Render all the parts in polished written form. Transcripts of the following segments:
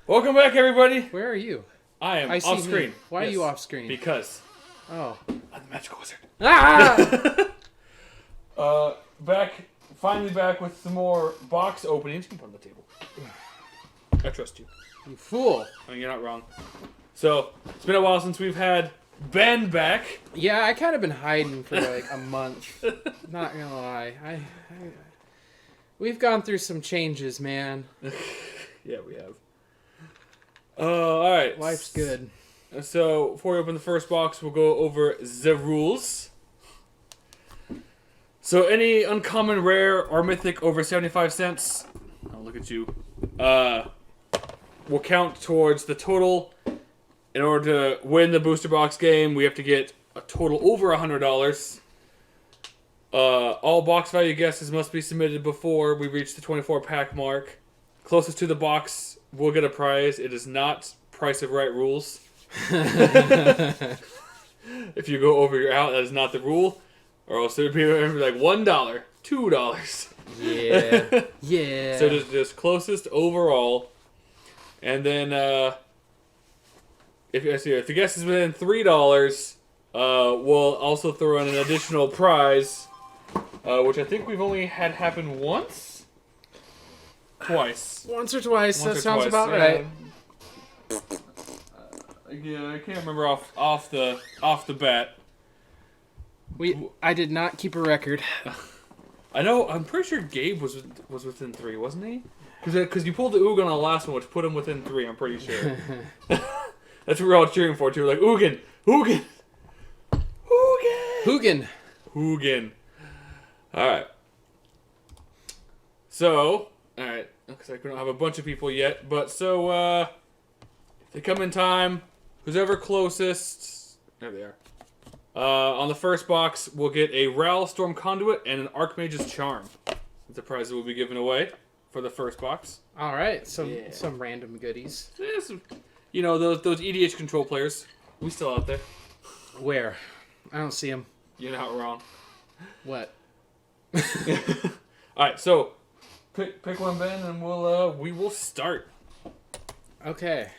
Welcome back, everybody. Where are you? I am I see off screen. me. Why are you off screen? Because Oh. I'm the magical wizard. Ah! Finally back with some more box openings. You can put on the table. I trust you. You fool. I mean, you're not wrong. So, it's been a while since we've had Ben back. Yeah, I kind of been hiding for like a month. Not gonna lie. We've gone through some changes, man. Yeah, we have. Alright. Life's good. So, before we open the first box, we'll go over the rules. So, any uncommon, rare, or mythic over 75 cents, oh, look at you, will count towards the total. In order to win the booster box game, we have to get a total over $100. All box value guesses must be submitted before we reach the 24 pack mark. Closest to the box will get a prize. It is not Price of Right rules. If you go over, you're out. That is not the rule. Or else it would be like $1, $2. Yeah. Yeah. So just closest overall. And then if the guess is within $3, we'll also throw in an additional prize, which I think we've only had happen once? Twice. Once or twice. Once That or sounds twice, about yeah. right. Yeah, I can't remember off the bat. I did not keep a record. I know. I'm pretty sure Gabe was within 3, wasn't he? Because you pulled the Ugin on the last one, which put him within 3. I'm pretty sure. That's what we're all cheering for too. We're like Ugin, Ugin, Ugin, Hugin. Ugin. All right. So, all right. Looks like we don't have a bunch of people yet, but so if they come in time, who's ever closest. There they are. On the first box, we'll get a Ral Storm Conduit and an Archmage's Charm. That's a prize that will be given away for the first box. All right. Some random goodies. Yeah, you know, those EDH control players. We still out there. Where? I don't see them. You're not wrong. What? All right, so pick one, Ben, and we will start. Okay.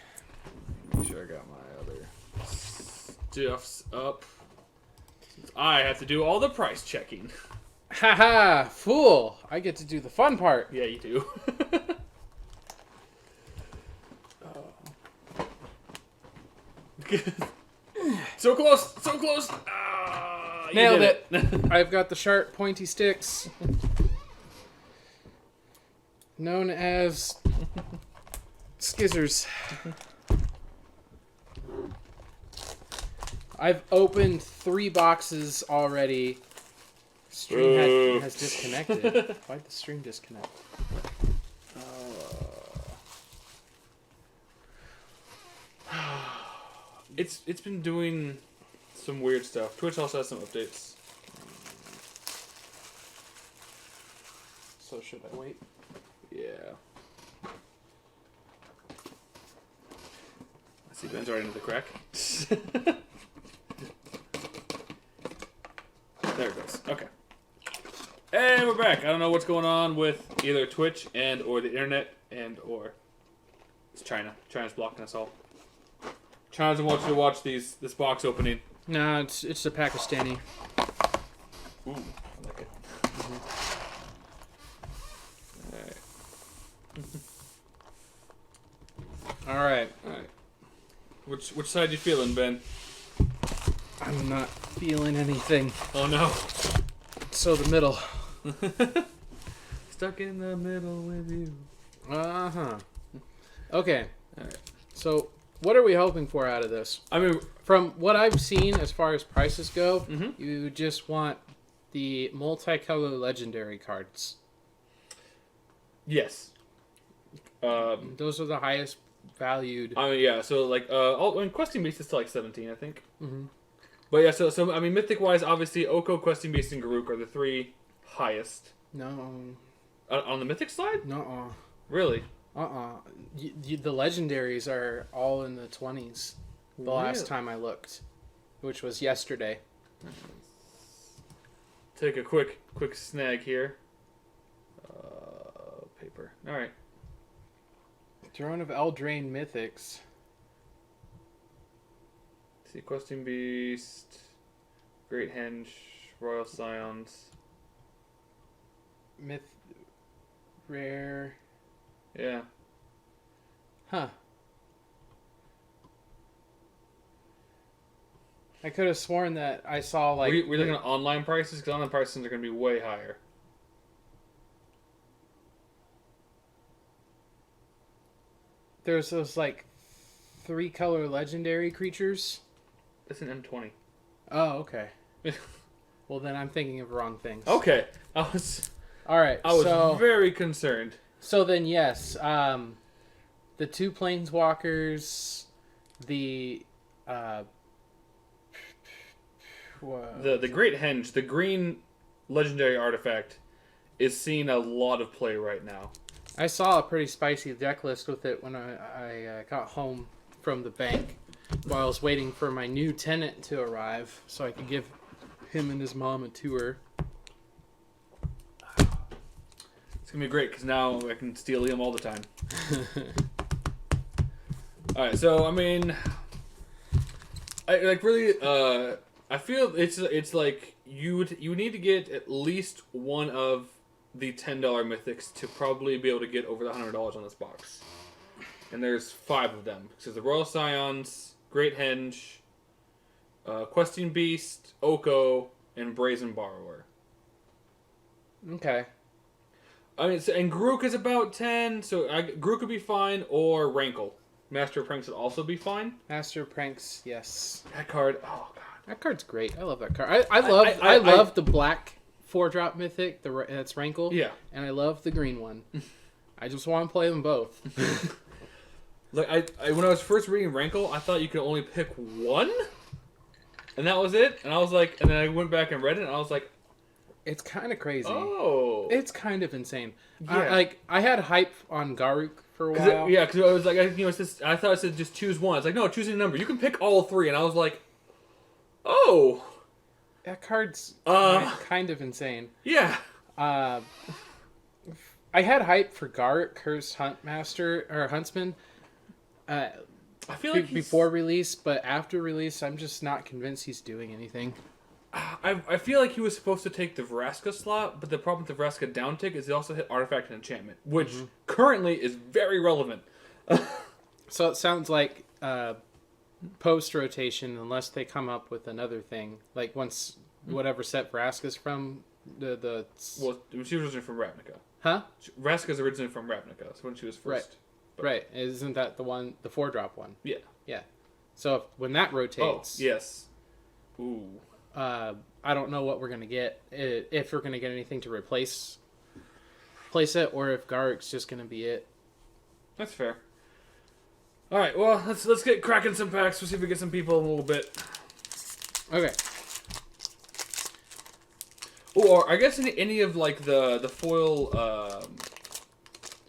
Make sure I got my other stuffs up. I have to do all the price checking. Haha, fool! I get to do the fun part. Yeah, you do. So close, so close. You Nailed did it. I've got the sharp, pointy sticks, known as skizzers. I've opened 3 boxes already. Stream has disconnected. Why'd the stream disconnect? It's been doing some weird stuff. Twitch also has some updates. So should I wait? Yeah. I see Ben's right into the crack. There it goes. Okay. And we're back. I don't know what's going on with either Twitch and or the internet and or it's China. China's blocking us all. China doesn't want you to watch this box opening. No, it's the Pakistani. Ooh, I like it. All right. All right. Which side you feeling, Ben? I'm not feeling anything. Oh no. So the middle. Stuck in the middle with you. Uh-huh. Okay. All right. So what are we hoping for out of this? I mean, From what I've seen as far as prices go, mm-hmm. you just want the multicolor legendary cards. Yes. Those are the highest valued. I mean, yeah. So like, questing beast is still like 17, I think. Mm-hmm. But yeah, so I mean, mythic wise, obviously, Oko, questing beast, and Garuk are the 3 highest. No. On the mythic slide? No. Really? The legendaries are all in the 20s. The last time I looked, which was yesterday. Take a quick snag here. Paper. All right. Throne of Eldraine Mythics. See, Questing Beast, Great Henge, Royal Scions. Myth. Rare. Yeah. Huh. I could have sworn that I saw like. We're looking at online prices because online prices are going to be way higher. There's those like 3-color legendary creatures. It's an M20. Oh, okay. Well, then I'm thinking of wrong things. Okay, All right. I was very concerned. So then, yes, the 2 planeswalkers, the the Great Henge, the green legendary artifact, is seeing a lot of play right now. I saw a pretty spicy deck list with it when I got home from the bank while I was waiting for my new tenant to arrive so I could give him and his mom a tour. It's gonna be great because now I can steal him all the time. All right, so I mean, I like really. I feel it's like you need to get at least one of the $10 mythics to probably be able to get over the $100 on this box. And there's 5 of them. So the Royal Scions, Great Henge, Questing Beast, Oko, and Brazen Borrower. Okay. I mean, and Grook is about 10, so Grook would be fine, or Rankle. Master of Pranks would also be fine. Master of Pranks, yes. That card, oh god. That card's great. I love that card. I love the black 4-drop mythic, that's Rankle. Yeah. And I love the green one. I just want to play them both. Like I when I was first reading Rankle, I thought you could only pick one, and that was it. And I was like, and then I went back and read it, and I was like, it's kind of crazy. oh, It's kind of insane. Yeah. I had hype on Garuk for a while. Because I was like, it's just, I thought it said just choose one. It's like, no, choose a number. You can pick all 3, and I was like, oh, That card's kind of insane. yeah. I had hype for Garuk, Cursed Huntsman. I feel like Before release, but after release, I'm just not convinced he's doing anything. I feel like he was supposed to take the Vraska slot, but the problem with the Vraska down tick is he also hit Artifact and Enchantment, which currently is very relevant. So it sounds like post rotation, unless they come up with another thing, like once whatever set Vraska's from the Well, she was originally from Ravnica. huh? Vraska's originally from Ravnica. That's when she was first. Right. Isn't that the 4-drop one? Yeah. Yeah. So when that rotates, Oh, yes. Ooh. I don't know what we're gonna get, if we're gonna get anything to replace it, or if Garuk's just gonna be it. That's fair. All right, well, let's get cracking some packs. We'll see if we get some people in a little bit. Okay. Or I guess any of like the foil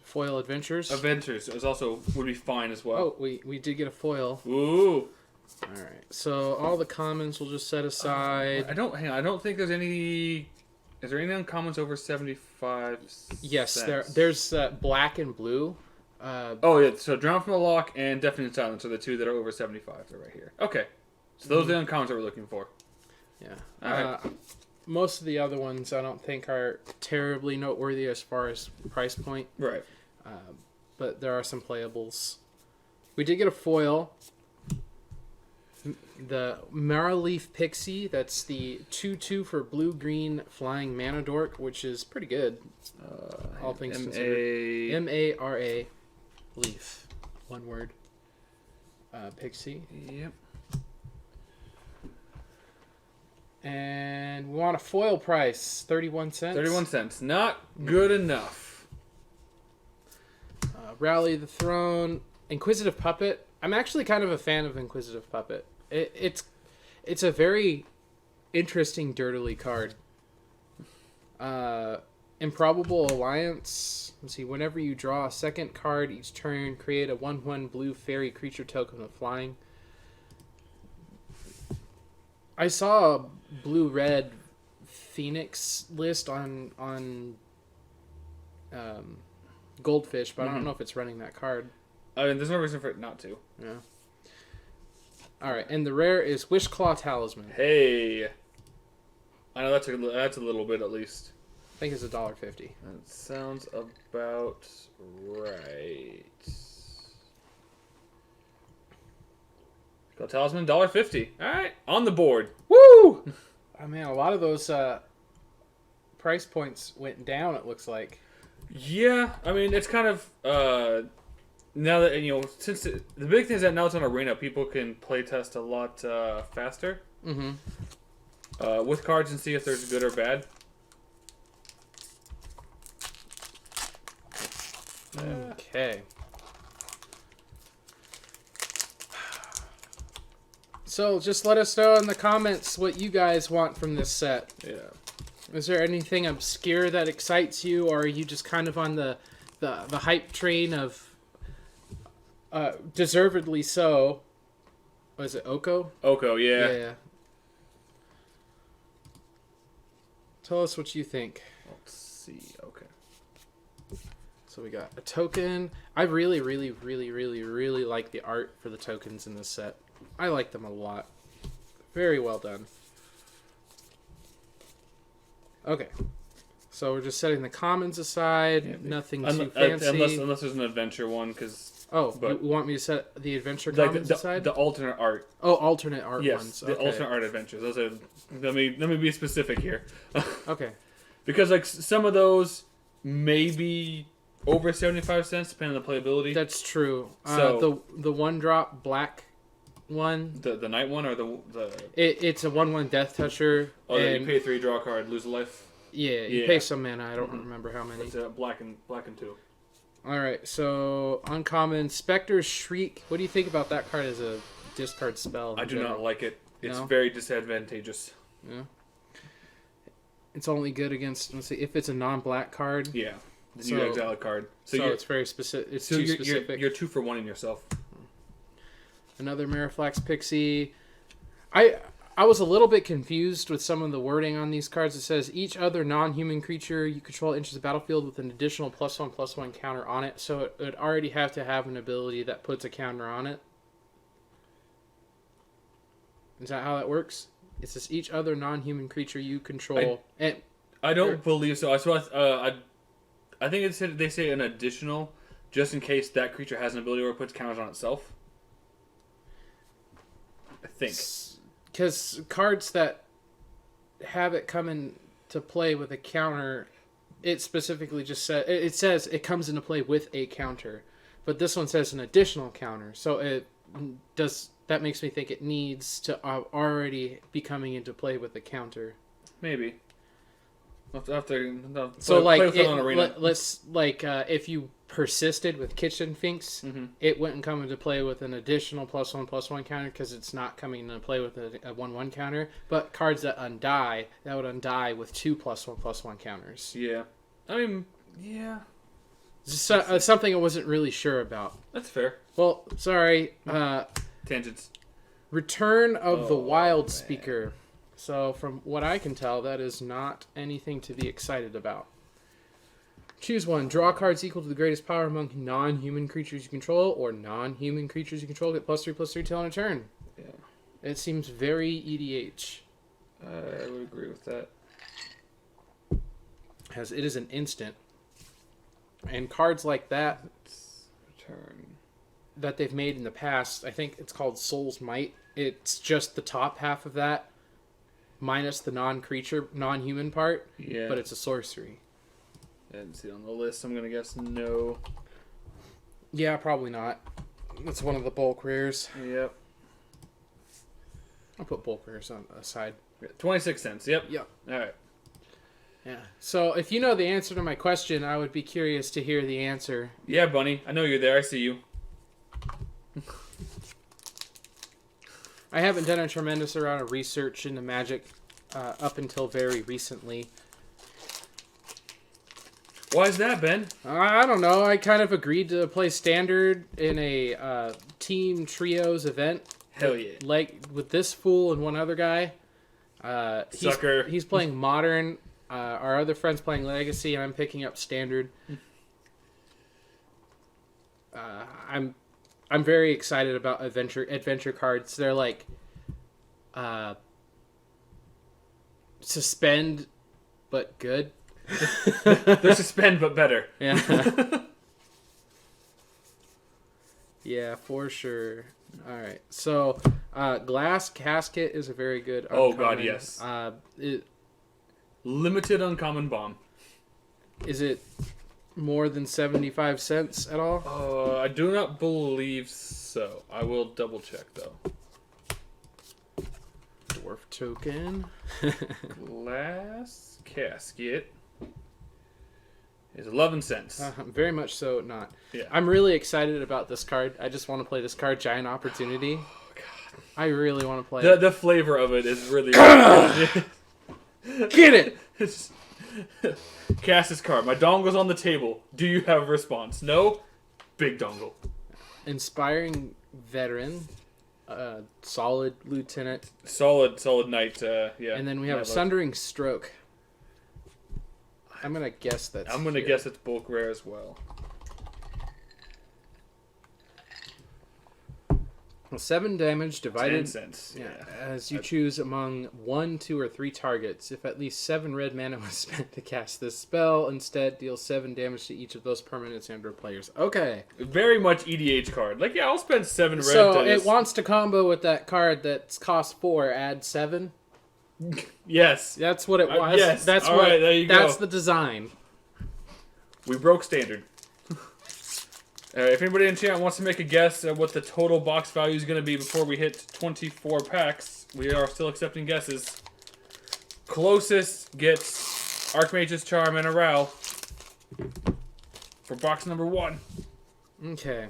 Foil Adventures. Adventures is also would be fine as well. Oh, we did get a foil. Ooh. All right. So all the commons we'll just set aside. I don't think there's any. Is there any uncommons over 75 Yes, cents? there's black and blue. Oh yeah, so Drown from the Lock and Deafening Silence are the 2 that are over 75. They're right here. Okay, so those are the uncommons that we're looking for. Yeah. All right. Most of the other ones I don't think are terribly noteworthy as far as price point. Right. But there are some playables. We did get a foil. The Maraleaf Pixie, that's the 2/2 for blue-green flying mana dork, which is pretty good. All things considered. M-A-R-A leaf. One word. Pixie. Yep. And we want a foil price, 31 cents. 31 cents. Not good enough. Rally the Throne. Inquisitive Puppet. I'm actually kind of a fan of Inquisitive Puppet. It's a very interesting dirtily card. Improbable Alliance. Let's see. Whenever you draw a second card each turn, create a 1/1 blue fairy creature token with flying. I saw a blue-red Phoenix list on Goldfish, but I don't know if it's running that card. I mean, there's no reason for it not to. Yeah. All right, and the rare is Wishclaw Talisman. Hey. I know that's a little bit at least. I think it's $1.50. That sounds about right. Go Talisman, $1.50. All right, on the board. Woo! Oh man, a lot of those price points went down. It looks like. Yeah, I mean it's kind of now that since the big thing is that now it's on Arena, people can play test a lot faster. Mm-hmm. With cards and see if there's good or bad. Okay. So just let us know in the comments what you guys want from this set. Yeah. Is there anything obscure that excites you, or are you just kind of on the hype train of deservedly so? Was it Oko? Oko, yeah. Yeah. Tell us what you think. Let's see. Okay. So we got a token. I really, really, really, really, really like the art for the tokens in this set. I like them a lot. Very well done. Okay. So we're just setting the commons aside. Yeah, nothing too fancy. Unless there's an adventure one, because... Oh, you want me to set the adventure commons aside? The alternate art. Oh, alternate art yes, ones. The alternate art adventures. Those are... Let me be specific here. Okay. Because like some of those may be over 75 cents, depending on the playability. That's true. So the one drop black one. The night one or the it's a 1/1 Death Toucher. Oh, and you pay 3, draw a card, lose a life. Yeah, you pay some mana. I don't remember how many. It's black and 2. All right, so uncommon Spectre's Shriek. What do you think about that card as a discard spell? I do not like it. It's very disadvantageous. Yeah. It's only good against, let's see, if it's a non-black card. Yeah. So, you exile a card. So it's very specific. It's too specific. You're 2 for 1 in yourself. Another Mariflax Pixie. I was a little bit confused with some of the wording on these cards. It says each other non-human creature you control enters the battlefield with an additional +1/+1 counter on it. So it would already have to have an ability that puts a counter on it. Is that how that works? It says each other non-human creature you control. I don't believe so. I think they say an additional, just in case that creature has an ability where it puts counters on itself. I think. Because cards that have it come into play with a counter, it specifically just says it comes into play with a counter, but this one says an additional counter. So that makes me think it needs to already be coming into play with a counter. Maybe. So like if you persisted with Kitchen Finks, it wouldn't come into play with an additional +1/+1 counter because it's not coming into play with a 1/1 counter. But cards that would undie with 2 +1/+1 counters. Yeah, I mean, yeah. Something I wasn't really sure about. That's fair. Well, sorry. Tangents. Return of the Wild Speaker. So, from what I can tell, that is not anything to be excited about. Choose one. Draw cards equal to the greatest power among non-human creatures you control, or non-human creatures you control get +3/+3 till on a turn. Yeah. It seems very EDH. I would agree with that. As it is an instant. And cards like that Return. that they've made in the past, I think it's called Soul's Might. It's just the top half of that, minus the non-creature, non-human part. Yeah. But it's a sorcery. I didn't see it on the list. I'm going to guess no. Yeah, probably not. It's one of the bulk rares. Yep. I'll put bulk rares on aside. 26 cents. Yep. Yep. All right. Yeah. So if you know the answer to my question, I would be curious to hear the answer. Yeah, Bunny. I know you're there. I see you. I haven't done a tremendous amount of research into Magic up until very recently. Why is that, Ben? I don't know. I kind of agreed to play Standard in a team trios event. Hell yeah. Like with this fool and one other guy. Sucker. He's playing Modern. Our other friend's playing Legacy, and I'm picking up Standard. I'm I'm very excited about adventure cards. They're like suspend, but good. They're suspend, but better. Yeah. Yeah, for sure. All right. So, Glass Casket is a very good uncommon. Oh, God, yes. Limited uncommon bomb. Is it more than 75 cents at all? I do not believe so. I will double check, though. Dwarf token. Glass Casket is 11 cents. Very much so not. Yeah. I'm really excited about this card. I just want to play this card, Giant Opportunity. Oh, God. I really want to play it. The flavor of it is really... Get it! Cast this card. My dongle's on the table. Do you have a response? No? Big dongle. Inspiring Veteran. Solid Lieutenant. Solid Knight, yeah. And then we have a Sundering Stroke. I'm going to guess that's I'm going to guess it's bulk rare as well. Well, 7 damage divided 10 cents. Yeah, as you choose among 1, 2, or 3 targets. If at least 7 red mana was spent to cast this spell, instead deal 7 damage to each of those permanents and/or players. Okay. Very much EDH card. Like, yeah, I'll spend 7 red. So it wants to combo with that card that's cost 4, add 7. Yes. That's what it was. Yes. That's All what. right, there you go. That's the design. We broke standard. If anybody in chat wants to make a guess at what the total box value is going to be before we hit 24 packs, we are still accepting guesses. Closest gets Archmage's Charm and a Ral for box number 1. Okay.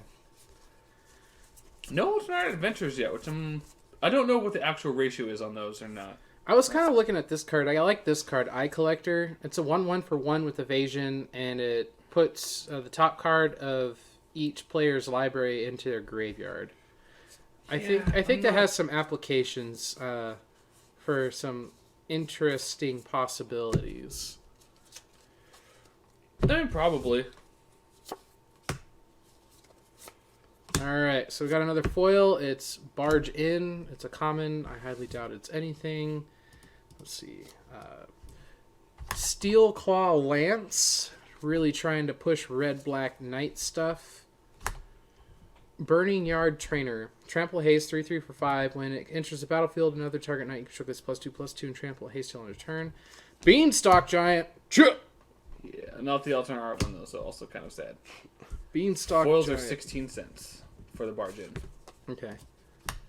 No, it's not adventures yet, which I don't know what the actual ratio is on those or not. I was kind of looking at this card. I like this card, Eye Collector. It's a 1/1 for 1 with evasion, and it puts the top card of each player's library into their graveyard. I think that has some applications for some interesting possibilities. I mean, probably. Alright, so we got another foil. It's Barge In. It's a common. I highly doubt it's anything. Let's see. Steel Claw Lance. Really trying to push red-black knight stuff. Burning Yard Trainer. Trample Haste 3/3 for 5. When it enters the battlefield, another target knight control gets +2/+2 and Trample Haste till end of turn. Beanstalk Giant. Yeah, not the alternate art one though, so also kind of sad. Beanstalk Foils Giant. are 16 cents for the Barge In. Okay.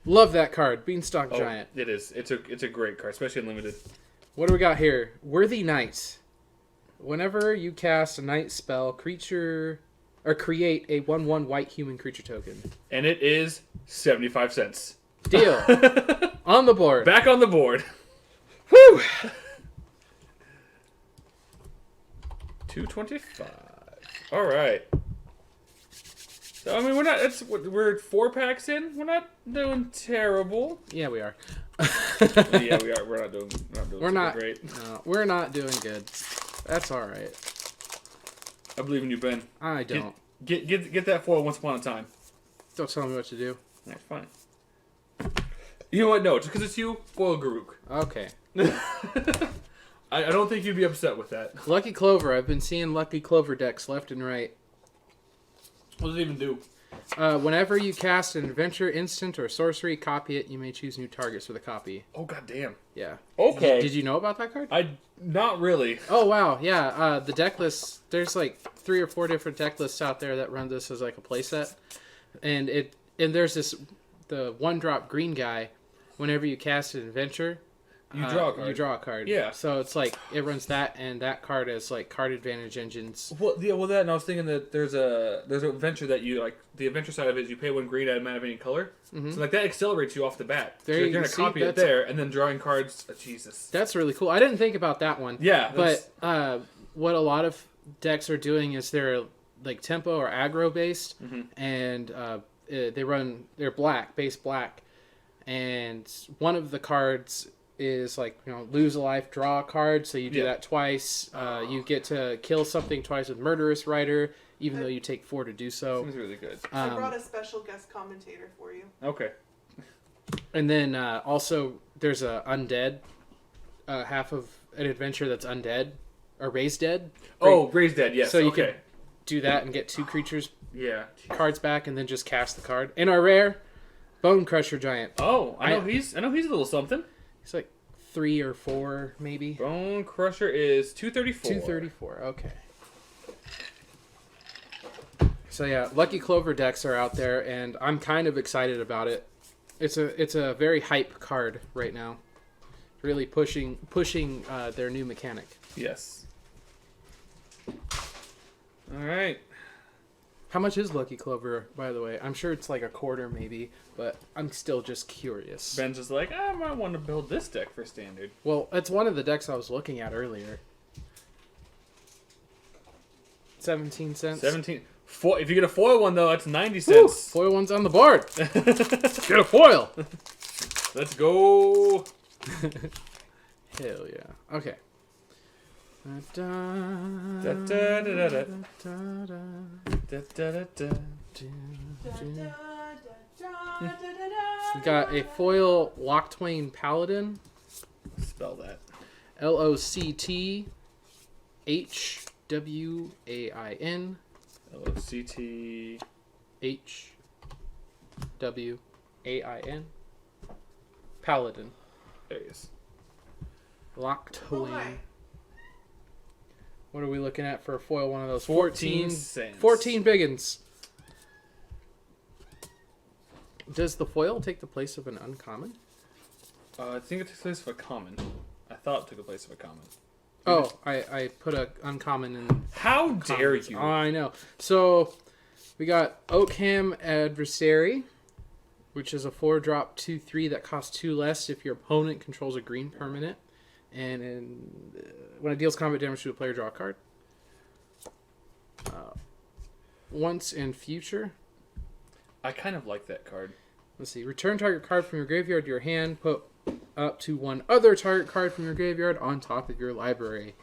Love that card. Beanstalk Giant. It is. It's a great card, especially in limited. What do we got here? Worthy Knight. Whenever you cast a knight spell, creature or create a 1/1 white human creature token. And it is 75 cents. Deal. On the board. Back on the board. Woo! 225. All right. So, I mean, we're 4 packs in. We're not doing terrible. Yeah, we are. Yeah, we are. We're not doing great. No, we're not doing good. That's all right. I believe in you, Ben. I don't. Get that foil once upon a time. Don't tell me what to do. That's fine. You know what? No, just because it's you, foil Garuk. Okay. I don't think you'd be upset with that. Lucky Clover. I've been seeing Lucky Clover decks left and right. What does it even do? Whenever you cast an adventure, instant, or sorcery, copy it. You may choose new targets for the copy. Oh, goddamn. Yeah. Okay. Did you know about that card? Not really. Oh, wow. Yeah. The deck list, there's like 3 or 4 different deck lists out there that run this as like a playset. And there's the 1-drop green guy. Whenever you cast an adventure, you draw a card. You draw a card. Yeah. So it's like it runs that and that card as like card advantage engines. Well, that, and I was thinking that there's a adventure that you like. The adventure side of it is you pay 1 green at a mana of any color. Mm-hmm. So like that accelerates you off the bat. There so you you're gonna copy it there and then drawing cards. Jesus. That's really cool. I didn't think about that one. Yeah. But what a lot of decks are doing is they're like tempo or aggro based, and they're base black, and one of the cards is like, lose a life, draw a card. So you do that twice. You get to kill something twice with Murderous Rider. even though you take 4 to do so. Seems really good. I brought a special guest commentator for you. Okay. And then also there's a undead, half of an adventure that's undead, or raised dead. Raised dead, yes. So you can do that and get 2 creatures cards back, and then just cast the card. And our rare, Bone Crusher Giant. Oh, I know he's a little something. He's like 3 or 4 maybe. Bone Crusher is 234. 234. Okay. So yeah, Lucky Clover decks are out there, and I'm kind of excited about it. It's a very hype card right now. Really pushing their new mechanic. Yes. All right. How much is Lucky Clover, by the way? I'm sure it's like a quarter maybe, but I'm still just curious. Ben's just like, I might want to build this deck for standard. Well, it's one of the decks I was looking at earlier. 17 cents. 17. If you get a foil one though, that's 90 cents. Woo! Foil one's on the board. Get a foil. Let's go. Hell yeah. Okay. We got a foil Locktwain Paladin. Spell that. LoctHwain. LOCTHWAIN. Paladin. There he is. Locktwain. What are we looking at for a foil one of those? 14 cents. 14 biggins. Does the foil take the place of an uncommon? I think it takes place of a common. I thought it took the place of a common. Oh, I put a uncommon in. How dare you? Oh, I know. So we got Oakham Adversary, which is a 4-drop 2/3 that costs 2 less if your opponent controls a green permanent. And when it deals combat damage to a player, draw a card. Once in future. I kind of like that card. Let's see. Return target card from your graveyard to your hand. Put up to 1 other target card from your graveyard on top of your library.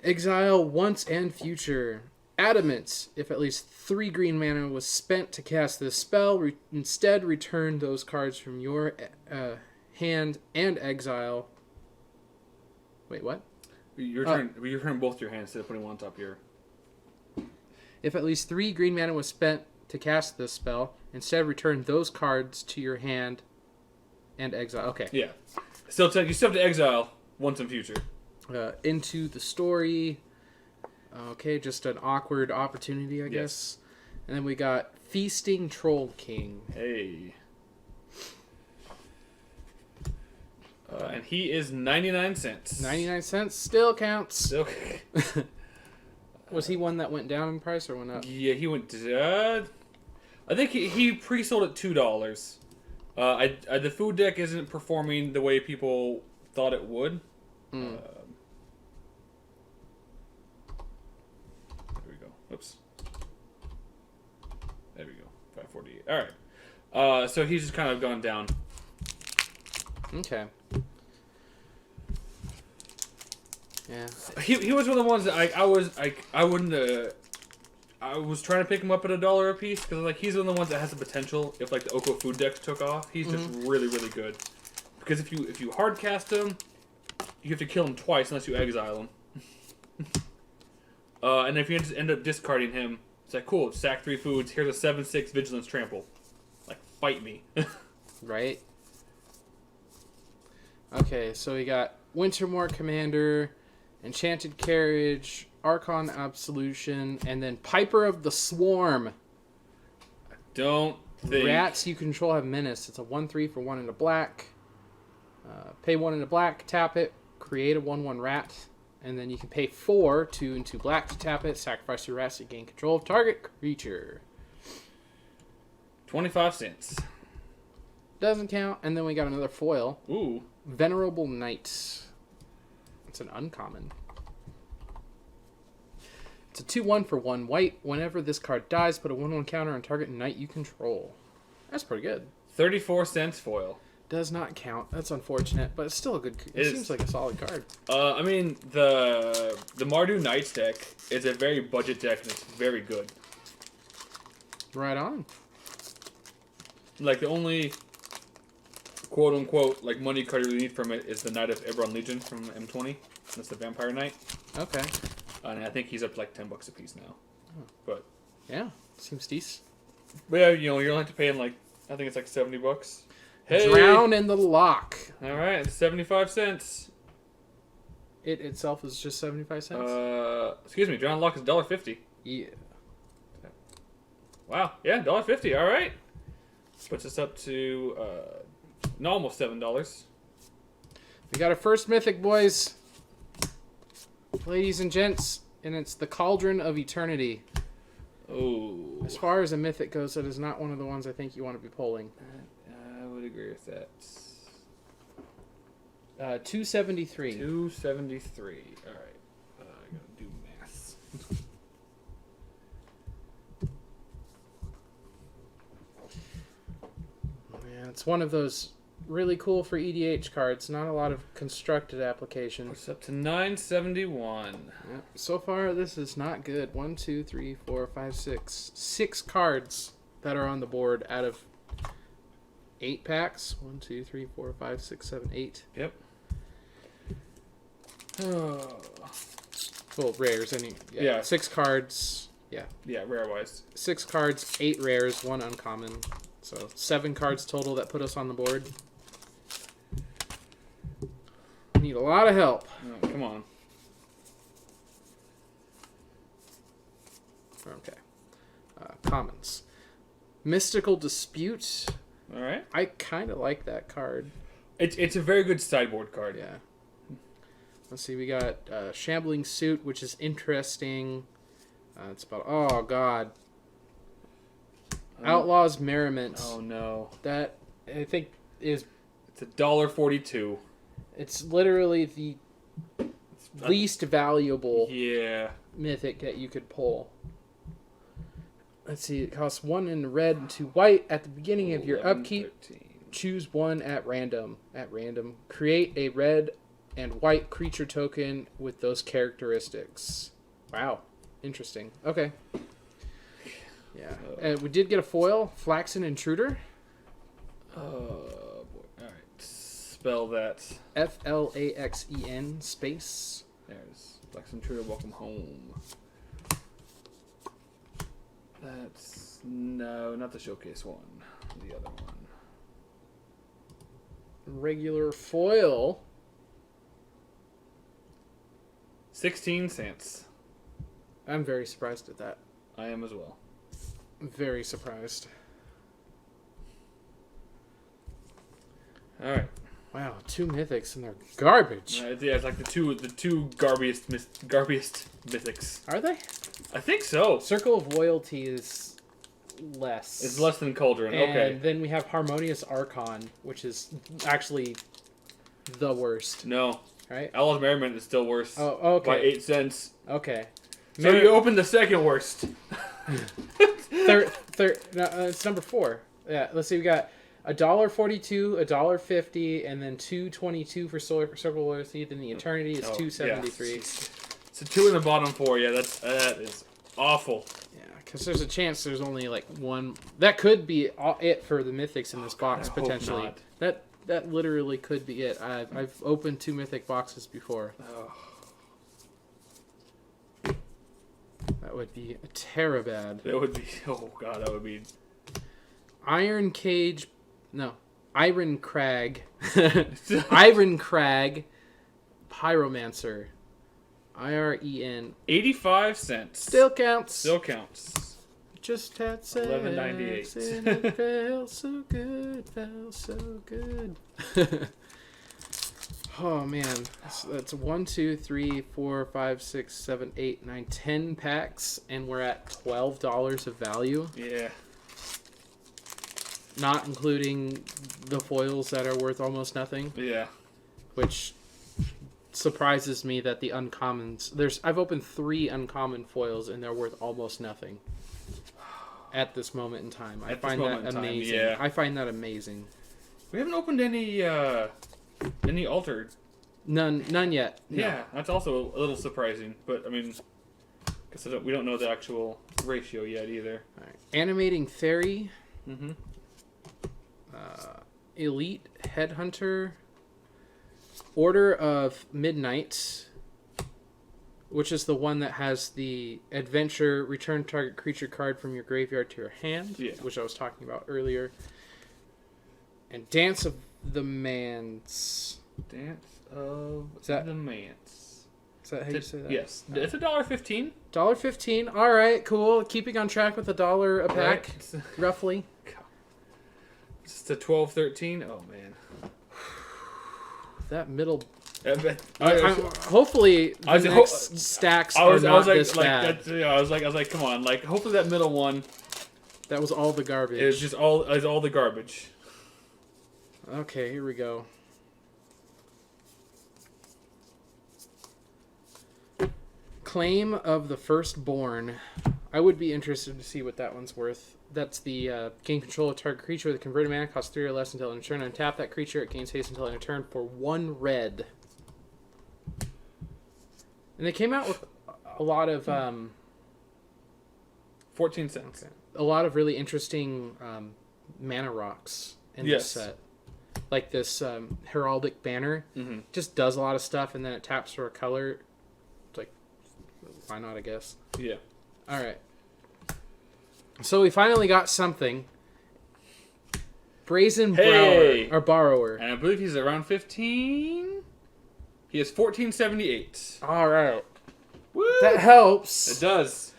Exile once and future. Adamant. If at least 3 green mana was spent to cast this spell, instead return those cards from your hand and exile. Wait, what? You return both your hands instead of putting one on top of your... If at least 3 green mana was spent to cast this spell, instead return those cards to your hand and exile. Okay. Yeah. So you still have to exile once in future. Into the story. Okay, just an awkward opportunity, I guess. And then we got Feasting Troll King. Hey. And he is 99 cents. 99 cents still counts. Okay. Was he one that went down in price or went up? Yeah, he went... I think he pre-sold at $2. The food deck isn't performing the way people thought it would. There we go. Oops. There we go. 548. All right. So he's just kind of gone down. Okay. Yeah. He was one of the ones that I was trying to pick him up at $1 a piece because he's one of the ones that has the potential. If the Oko food deck took off, he's just really really good. Because if you hard cast him, you have to kill him twice unless you exile him. And if you just end up discarding him, it's cool. Sack 3 foods. Here's a 7/6 Vigilance Trample. Fight me. Right. Okay, so we got Wintermoor Commander, Enchanted Carriage, Archon Absolution, and then Piper of the Swarm. I don't think... Rats you control have menace. It's a 1/3 for 1 and a black. Pay 1 and a black, tap it, create a 1/1 rat, and then you can pay 4, 2 and 2 black to tap it, sacrifice your rats to gain control of target creature. 25 cents. Doesn't count. And then we got another foil. Ooh. Venerable Knight. It's an uncommon. It's a 2/1 for 1 white. Whenever this card dies, put a 1/1 counter on target knight you control. That's pretty good. 34 cents foil. Does not count. That's unfortunate, but it's still a good. It seems like a solid card. I mean, the Mardu Knights deck is a very budget deck, and it's very good. Right on. Like, the only quote-unquote like money card you need from it is the Knight of Ebron Legion from M20. That's the Vampire Knight. Okay. And I think he's up to like $10 a piece now. Oh. But yeah, seems decent. But yeah, you know, you don't have to pay him like, I think it's like $70. Hey! Drown in the Lock. All right, it's 75 cents. It itself is just 75 cents? Excuse me, Drown in the Lock is $1.50. Yeah. Wow, yeah, $1.50, all right. Puts us up to almost $7. We got our first mythic, boys. Ladies and gents, and it's the Cauldron of Eternity. Oh. As far as a mythic goes, that is not one of the ones I think you want to be pulling. I would agree with that. 273. 273. All right. I gotta do math. Yeah, it's one of those really cool for EDH cards. Not a lot of constructed applications. It's up to 971. Yep. So far, this is not good. 1, 2, 3, 4, 5, 6. 6 cards that are on the board out of 8 packs. 1, 2, 3, 4, 5, 6, 7, 8. Yep. Well, rares. Yeah. 6 cards. Yeah. Yeah, rare-wise. 6 cards, 8 rares, 1 uncommon. So 7 cards total that put us on the board. Need a lot of help. Oh, come on. Okay. Commons. Mystical Dispute. All right. I kind of like that card. It's a very good sideboard card. Yeah. Let's see. We got Shambling Suit, which is interesting. It's about... Oh, God. Outlaw's Merriment. Oh, no. That, I think, is... It's $1.42. It's literally the least valuable mythic that you could pull. Let's see, it costs 1 in red and 2 white. At the beginning of your upkeep, 13. choose 1 at random. Create a red and white creature token with those characteristics. Wow. Interesting. Okay. Yeah. And we did get a foil, Flaxen Intruder. Oh, boy. All right. Spell that. Flaxen space. There's Flex Intruder, welcome home. That's... No, not the showcase one. The other one. Regular foil. 16 cents. I'm very surprised at that. I am as well. Very surprised. All right. Wow, 2 mythics and they're garbage. Yeah, it's like the two garbiest mythics. Are they? I think so. Circle of Loyalty is less. It's less than Cauldron. And Okay. then we have Harmonious Archon, which is actually the worst. No. Right? Outlaw's Merriment is still worse. Oh, okay. By 8 cents. Okay. So you opened the second worst. No, it's number 4. Yeah, let's see. We got $1.42, $1.50, and then $2.22 for Circle of Loyalty. Then the Eternity is $2.73. Yeah. So 2 in the bottom 4. Yeah, that is awful. Yeah, because there's a chance there's only like 1. That could be it for the mythics in this box I hope potentially. not. That literally could be it. I've opened 2 mythic boxes before. Oh. That would be a terabad. That would be... Oh, God, that would be... Iron Crag. Iron Crag. Pyromancer. IREN. 85 cents. Still counts. Still counts. Just had sex. $11.98. And it felt so good. Felt so good. Oh man, that's 1, 2, 3, 4, 5, 6, 7, 8, 9, 10 packs, and we're at $12 of value. Yeah. Not including the foils that are worth almost nothing. Yeah. Which surprises me that the uncommons. I've opened 3 uncommon foils and they're worth almost nothing. At this moment in time, I find that amazing. Yeah. I find that amazing. We haven't opened any altered. None yet. No. Yeah, that's also a little surprising. But I mean, guess we don't know the actual ratio yet either. All right. Animating Fairy. Mm-hmm. Elite Headhunter. Order of Midnight, which is the one that has the adventure return target creature card from your graveyard to your hand, which I was talking about earlier. And Dance of the Manse. Dance of the Manse. Is that how you say that? Yes. It's $1.15. $1.15. All right, cool. Keeping on track with $1 a pack, right. Roughly. It's a 12-13. Oh man. That middle. Hopefully the next stacks are not this bad. I was like, come on, like hopefully that middle one. That was all the garbage. It was just all the garbage. Okay, here we go. Claim of the Firstborn. I would be interested to see what that one's worth. That's the gain control of target creature with a converted mana, costs 3 or less until end of turn. Untap that creature, it gains haste until end of turn for 1 red. And they came out with a lot of 14 cents. Okay. A lot of really interesting mana rocks in this set. Like this heraldic banner, just does a lot of stuff, and then it taps for a color. It's like, why not? I guess. Yeah. All right. So we finally got something. Brazen Borrower. And I believe he's around 15. He is 1478. All right. Woo! That helps. It does.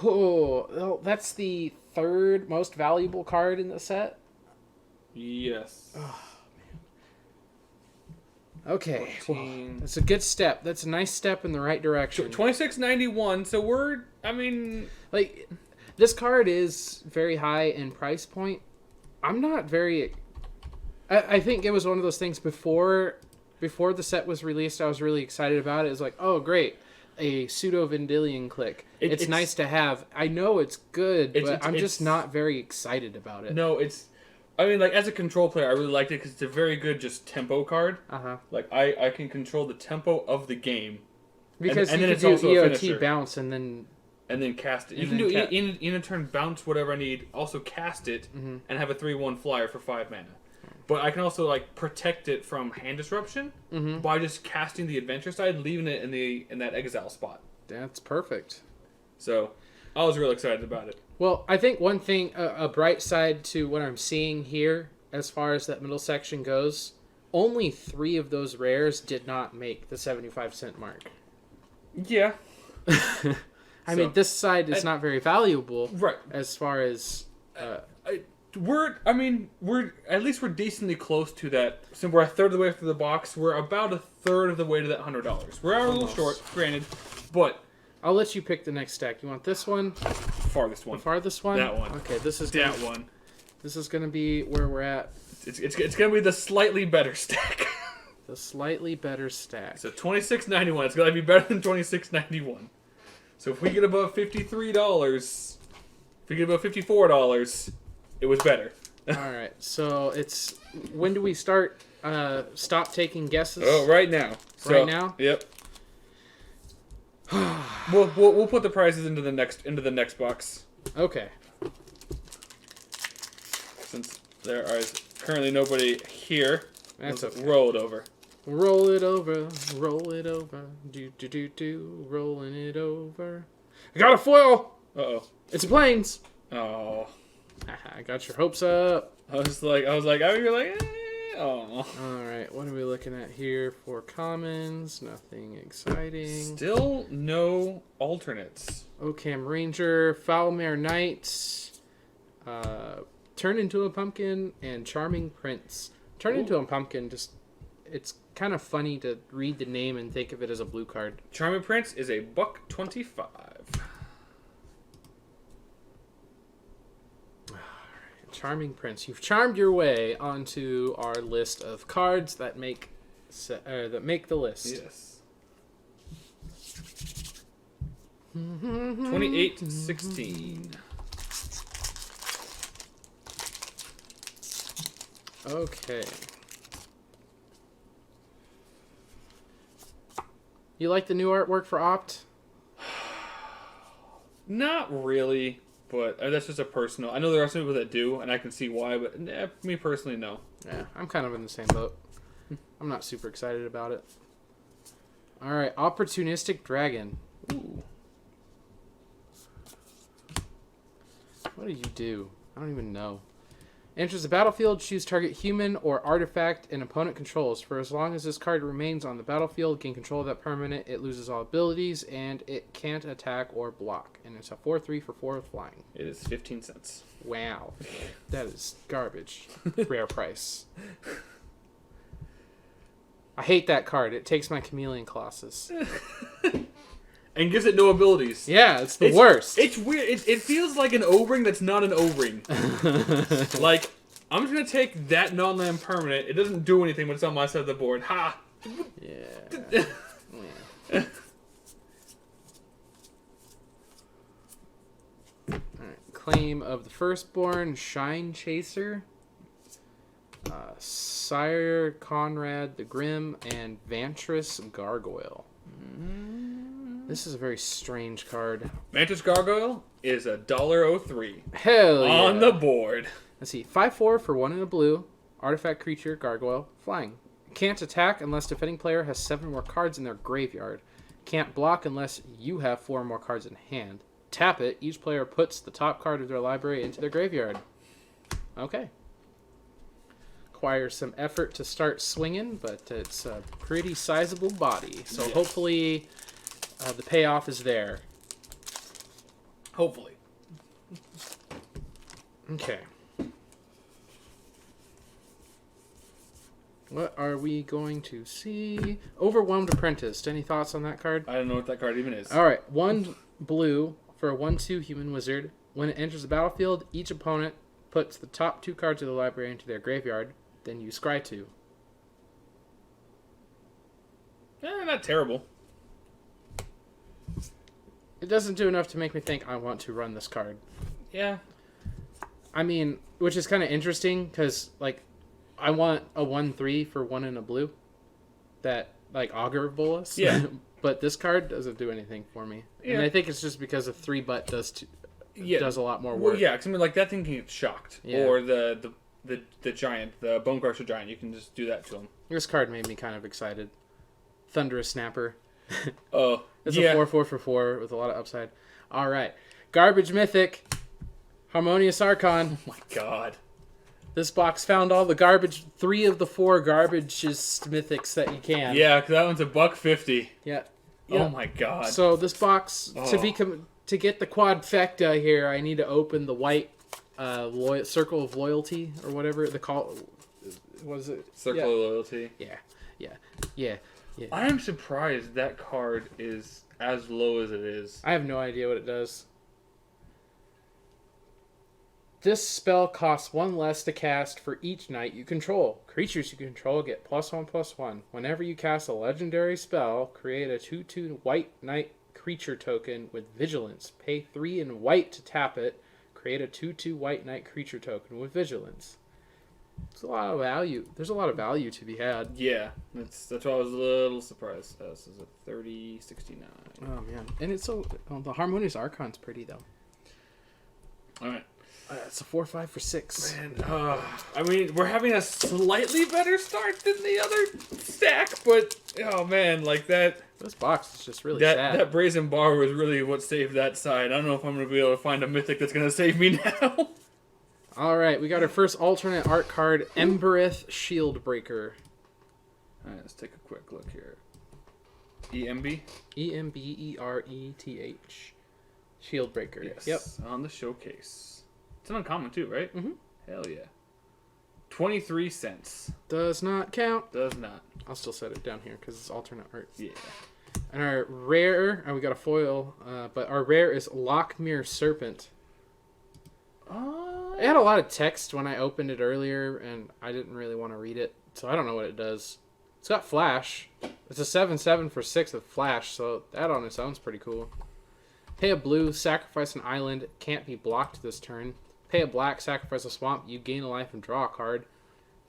Oh, that's the 3rd most valuable card in the set. Yes. Oh, man. Okay. 14. Well, that's a good step. That's a nice step in the right direction. 26.91. So we're, I mean, like, this card is very high in price point. I'm not very. I think it was one of those things before the set was released. I was really excited about it. It was like, oh great, a pseudo Vendilion click. It's nice to have. I know it's good, but I'm just not very excited about it. No, I mean, like, as a control player, I really liked it because it's a very good just tempo card. Uh-huh. Like, I can control the tempo of the game. Because and you then can it's do also a EOT finisher. bounce and then cast it. You can do in a turn bounce whatever I need, also cast it, and have a 3/1 flyer for 5 mana. But I can also, like, protect it from hand disruption by just casting the adventure side, leaving it in that exile spot. That's perfect. So, I was real excited about it. Well, I think one thing, a bright side to what I'm seeing here, as far as that middle section goes, only 3 of those rares did not make the 75-cent mark. Yeah. I mean, this side is not very valuable, right? As far as we're at least we're decently close to that. So we're a third of the way through the box. We're about a third of the way to that $100. We're a little short, granted, but I'll let you pick the next stack. You want this one? Farthest one. The farthest one. That one. Okay, this is that one. This is gonna be where we're at. It's gonna be the slightly better stack. The slightly better stack. So $26.91. It's gotta be better than $26.91. So if we get above $53, if we get above $54, it was better. All right. So it's when do we start? Stop taking guesses. Oh, right now. Right now. Yep. we'll put the prizes into the next box. Okay. Since there is currently nobody here, that's okay. Roll it over. Roll it over, roll it over, rolling it over. I got a foil! Uh-oh. It's planes! Oh. I got your hopes up. I was like, you're like, oh. Alright, what are we looking at here for commons? Nothing exciting. Still no alternates. Ocam Ranger, Foulmare Knight, Turn into a Pumpkin, and Charming Prince. Turn into a Pumpkin, it's kind of funny to read the name and think of it as a blue card. Charming Prince is a $1.25. Charming Prince, you've charmed your way onto our list of cards that make the list. Yes. 28-16. Okay. You like the new artwork for Opt? Not really, but that's just a personal. I know there are some people that do, and I can see why, but me personally, no. Yeah, I'm kind of in the same boat. I'm not super excited about it. All right, Opportunistic Dragon. Ooh. What do you do? I don't even know. Enters the battlefield, choose target human or artifact an opponent controls. For as long as this card remains on the battlefield, gain control of that permanent, it loses all abilities, and it can't attack or block. And it's a 4/3 for 4 with flying. It is 15 cents. Wow. That is garbage. Rare price. I hate that card. It takes my Chameleon Colossus. And gives it no abilities. Yeah, it's the worst. It's weird. It feels like an O-ring that's not an O-ring. Like, I'm just going to take that non-land permanent. It doesn't do anything when it's on my side of the board. Ha! Yeah. Alright. Claim of the Firstborn, Shine Chaser, Sire Conrad the Grim, and Vantress Gargoyle. This is a very strange card. Mantis Gargoyle is $1.03 Hell yeah. on the board. Let's see. 5/4 for 1 in a blue. Artifact creature, gargoyle, flying. Can't attack unless defending player has 7 more cards in their graveyard. Can't block unless you have 4 more cards in hand. Tap it. Each player puts the top card of their library into their graveyard. Okay. Requires some effort to start swinging, but it's a pretty sizable body. So Yes. hopefully the payoff is there. Hopefully. Okay. What are we going to see? Overwhelmed Apprentice. Any thoughts on that card? I don't know what that card even is. All right. 1 blue for a 1/2 human wizard. When it enters the battlefield, each opponent puts the top 2 cards of the library into their graveyard. Then you scry 2. Not terrible. It doesn't do enough to make me think I want to run this card. Yeah. I mean, which is kind of interesting because, like, I want a 1/3 for 1 in a blue. That, like, Augur Bolus. Yeah. But this card doesn't do anything for me. Yeah. And I think it's just because a 3-butt does a lot more work. Well, yeah, because I mean, like, that thing can get shocked. Yeah. Or the giant, the Bone Crusher giant, you can just do that to him. This card made me kind of excited. Thunderous Snapper. Oh, It's yeah. a 4/4 for 4 with a lot of upside. All right. Garbage Mythic. Harmonious Archon. Oh my god. This box found all the garbage, 3 of the 4 garbageous mythics that you can. Yeah, because that one's $1.50. Yeah. Oh my god. So this box, Oh. to get the quadfecta here, I need to open the white Circle of Loyalty or whatever the call. What is it? Circle Yeah. of Loyalty. Yeah. I am surprised that card is as low as it is. I have no idea what it does. This spell costs 1 less to cast for each knight you control. Creatures you control get +1/+1. Whenever you cast a legendary spell, create a 2/2 white knight creature token with Vigilance. Pay 3 in white to tap it. Create a 2/2 white knight creature token with Vigilance. There's a lot of value. There's a lot of value to be had. Yeah, that's why I was a little surprised. This is a 30.69. Oh man, and it's so the Harmonious Archon's pretty though. All right. It's a 4/5 for 6. Man, I mean, we're having a slightly better start than the other stack, but oh man, like that. This box is just really sad. That brazen bar was really what saved that side. I don't know if I'm gonna be able to find a mythic that's gonna save me now. All right, we got our first alternate art card, Embereth Shieldbreaker. All right, let's take a quick look here. EMB. Embereth. Shieldbreaker. Yes. Yep. On the showcase. It's an uncommon too, right? Mhm. Hell yeah. 23 cents. Does not count. Does not. I'll still set it down here because it's alternate art. Yeah. And our rare, we got a foil, but our rare is Lockmere Serpent. It had a lot of text when I opened it earlier, and I didn't really want to read it, so I don't know what it does. It's got flash. It's a 7/7 for 6 with flash, so that on its own is pretty cool. Pay a blue, sacrifice an island. Can't be blocked this turn. Pay a black, sacrifice a swamp. You gain a life and draw a card.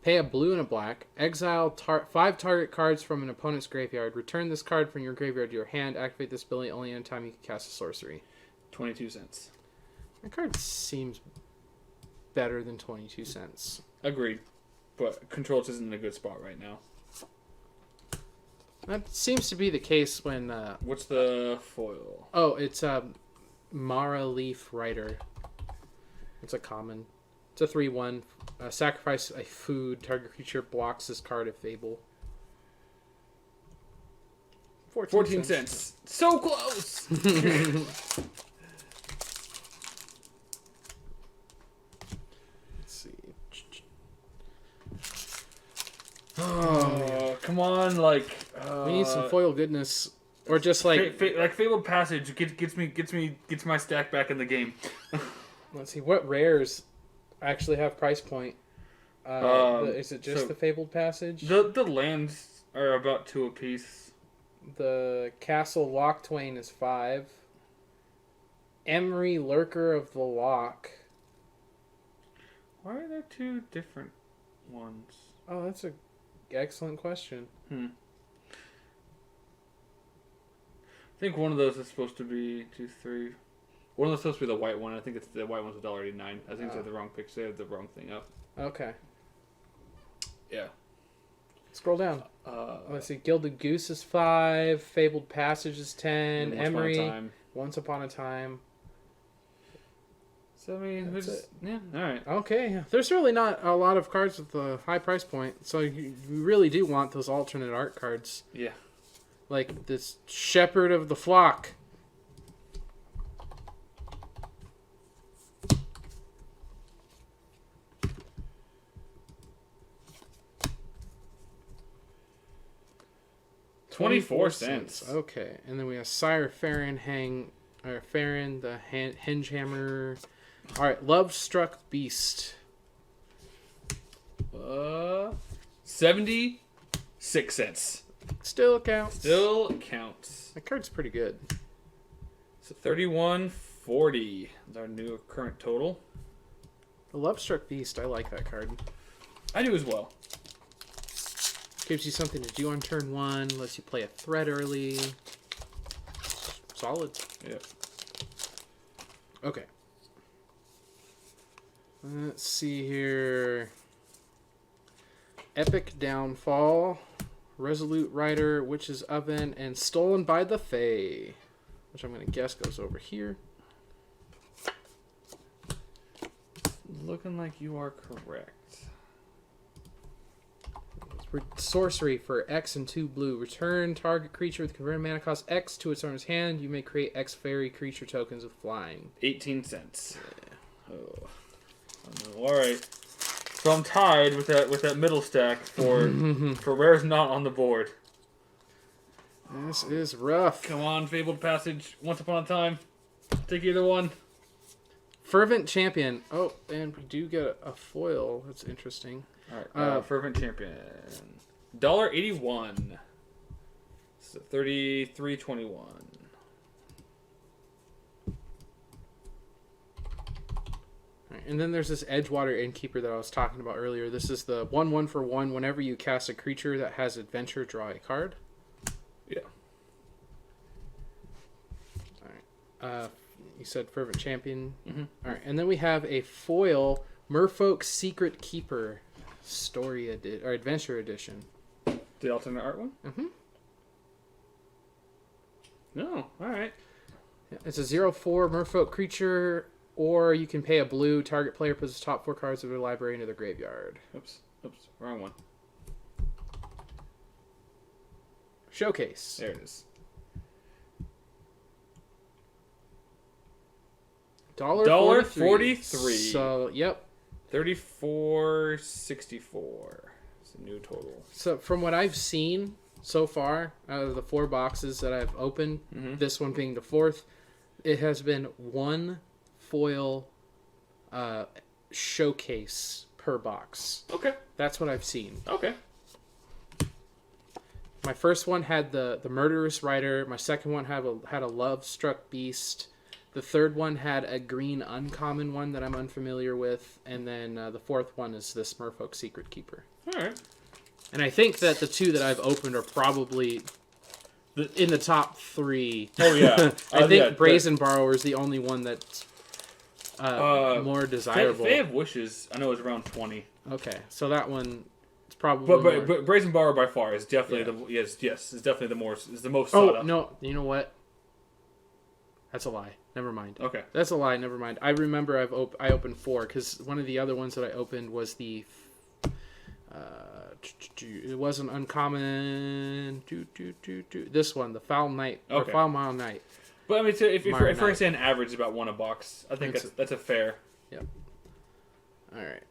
Pay a blue and a black. Exile 5 target cards from an opponent's graveyard. Return this card from your graveyard to your hand. Activate this ability only anytime you can cast a sorcery. 22 cents. That card seems better than 22 cents. Agreed. But Control isn't in a good spot right now. That seems to be the case when... What's the foil? Oh, it's Mara Leaf Rider. It's a common. It's a 3/1. Sacrifice a food. Target creature blocks this card if able. 14 cents. So close! Let's see. Oh, come on, like... we need some foil goodness. Or just like... like Fabled Passage gets my stack back in the game. Let's see, what rares actually have price point? Is it just the Fabled Passage? The lands are about 2 apiece. The Castle Lochtwain is 5. Emery Lurker of the Loch. Why are there 2 different ones? Oh, that's a excellent question. I think one of those is supposed to be 2, 3. One of those is supposed to be the white one. I think it's the white one's $1.89. I think they have the wrong picture. They have the wrong thing up. Okay. Yeah. Scroll down. Let's see. Gilded Goose is 5. Fabled Passage is 10. Emery. Once Upon a Time. So I mean, yeah. All right. Okay. There's really not a lot of cards with a high price point, so you really do want those alternate art cards. Yeah. Like this Shepherd of the Flock. $0.24. Okay, and then we have Sire Farron, Farron, the Hinge Hammer. All right, Love Struck Beast. 76 cents. Still counts. Still counts. That card's pretty good. So 31.40 is our new current total. The Love Struck Beast, I like that card. I do as well. Gives you something to do on turn 1. Lets you play a threat early. Solid. Yeah. Okay. Let's see here. Epic Downfall, Resolute Rider, Witch's Oven, and Stolen by the Fae, which I'm going to guess goes over here. Looking like you are correct. Sorcery for X and 2 blue. Return target creature with converted mana cost X to its owner's hand. You may create X fairy creature tokens with flying. 18 cents. Yeah. Oh. All right. So I'm tied with that middle stack for rares not on the board. This is rough. Come on, Fabled Passage. Once Upon a Time. Take either one. Fervent Champion. Oh, and we do get a foil. That's interesting. All right. Fervent Champion. $1.81. So 33.21. And then there's this Edgewater Innkeeper that I was talking about earlier. This is the 1/1 for 1. Whenever you cast a creature that has adventure, draw a card. Yeah. Alright. You said Fervent Champion. Mm-hmm. Alright. And then we have a foil Merfolk Secret Keeper or Adventure Edition. The alternate art one? Mm-hmm. No. Alright. Yeah, it's a 0/4 Merfolk creature. Or you can pay a blue. Target player puts the top 4 cards of their library into their graveyard. Oops. Wrong one. Showcase. There it is. $1.43. So, yep. 34.64. It's a new total. So, from what I've seen so far, out of the 4 boxes that I've opened, this one being the 4th, it has been 1 foil showcase per box. Okay. That's what I've seen. Okay. My first one had the Murderous Rider. My second one had a Love Struck Beast. The third one had a green uncommon one that I'm unfamiliar with. And then the 4th one is this Merfolk Secret Keeper. All right. And I think that the two that I've opened are probably in the top 3. Oh, yeah. I think Brazen Borrower is the only one that's more desirable. They have Wishes. I know it's around 20. Okay, so that one is probably But Brazen Borrower by far is definitely is definitely the most sought after. No, you know what? That's a lie. Never mind. Okay. That's a lie. Never mind. I remember I opened 4 because one of the other ones that I opened was the. It wasn't uncommon. This one, the Foul Night or Foul Mile Night. But I mean, if we're saying average, about 1 a box, I think that's a fair. Yep. All right.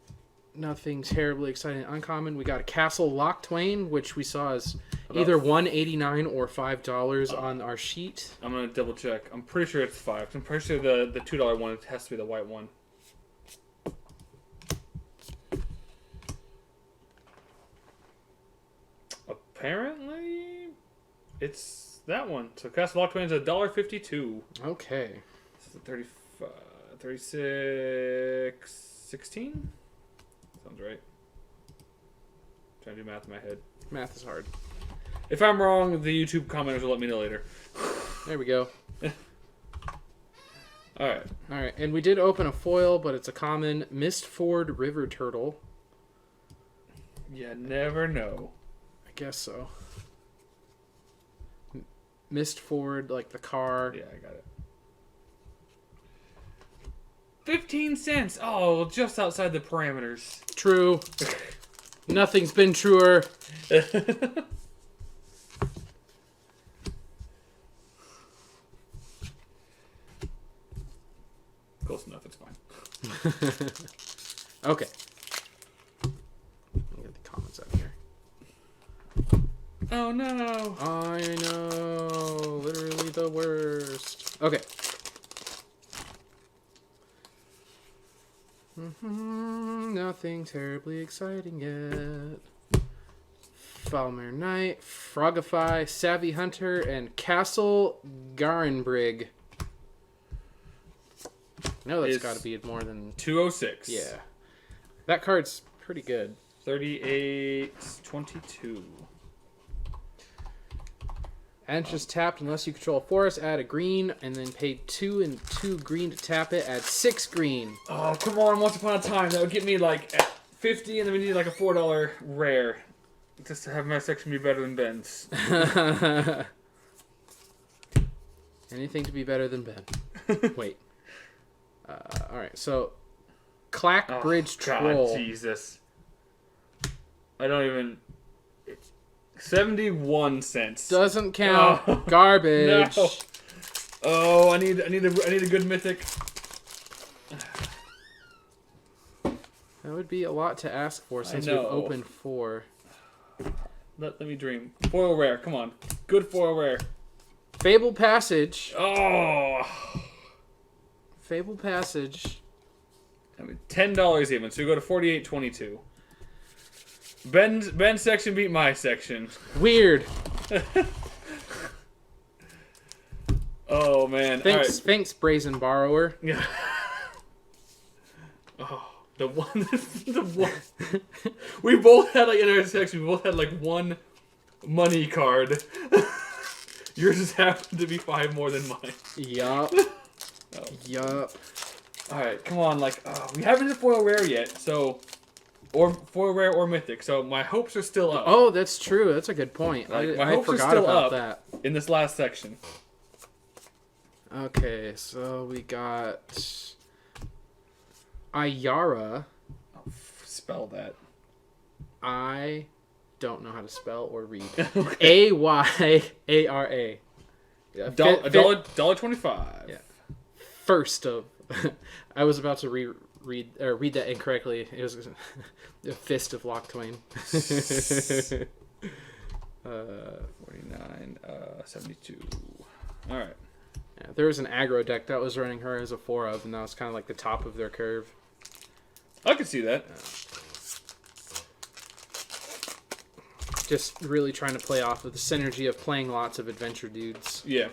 Nothing terribly exciting. Uncommon. We got a Castle Loch Twain, which we saw as either $1.89 or $5 on our sheet. I'm gonna double check. I'm pretty sure it's 5. I'm pretty sure the $2 one has to be the white one. Apparently, it's that one. So Castle Loch Twain is $1.52. Okay. This is 35, 36, 16? Sounds right. Trying to do math in my head. Math is hard. If I'm wrong, the YouTube commenters will let me know later. There we go. Alright. Alright, and we did open a foil, but it's a common Mistford River Turtle. You never know. I guess so. Mistford, like the car. Yeah, I got it. 15 cents. Oh, just outside the parameters. True. Nothing's been truer. Close enough, it's fine. Okay. Let me get the comments out here. Oh no. I know. Literally the worst. Okay. Nothing terribly exciting yet. Falmer Knight, Frogify, Savvy Hunter, and Castle Garenbrig. No, that's got to be more than 206. Yeah. That card's pretty good. 38.22. And just tapped unless you control a forest, add a green, and then pay 2 and 2 green to tap it, add 6 green. Oh, come on. Once upon a time, that would get me like at 50, and then we need like a $4 rare. Just to have my section be better than Ben's. Anything to be better than Ben. Wait. Alright, so Clack Bridge Troll. God, Jesus. I don't even... 71 cents. Doesn't count. Oh, Garbage. No. Oh, I need a good mythic. That would be a lot to ask for since we've opened 4. Let me dream. Foil rare, come on. Good foil rare. Fable Passage. Oh. Fable Passage. I mean, $10 even, so we go to 48.22. Ben's section beat my section. Weird. Oh man. Thanks, Brazen Borrower. Yeah. Oh, the one. We both had like in our section. We both had like one money card. Yours just happened to be 5 more than mine. Yup. Oh. Yup. All right, come on. Like we haven't hit foil rare yet, so. Or foil rare or mythic, so my hopes are still up. Oh, that's true. That's a good point. Like, I forgot about that. In this last section. Okay, so we got Ayara. Oh, spell that. I don't know how to spell or read. Okay. Ayara. Yeah, $1.25. Yeah. First of, I was about to read that incorrectly. It was a fist of Loch Twain. 49, 72. All right. Yeah, there was an aggro deck that was running her as a 4 of, and that was kind of like the top of their curve. I could see that. Just really trying to play off of the synergy of playing lots of adventure dudes. Yeah.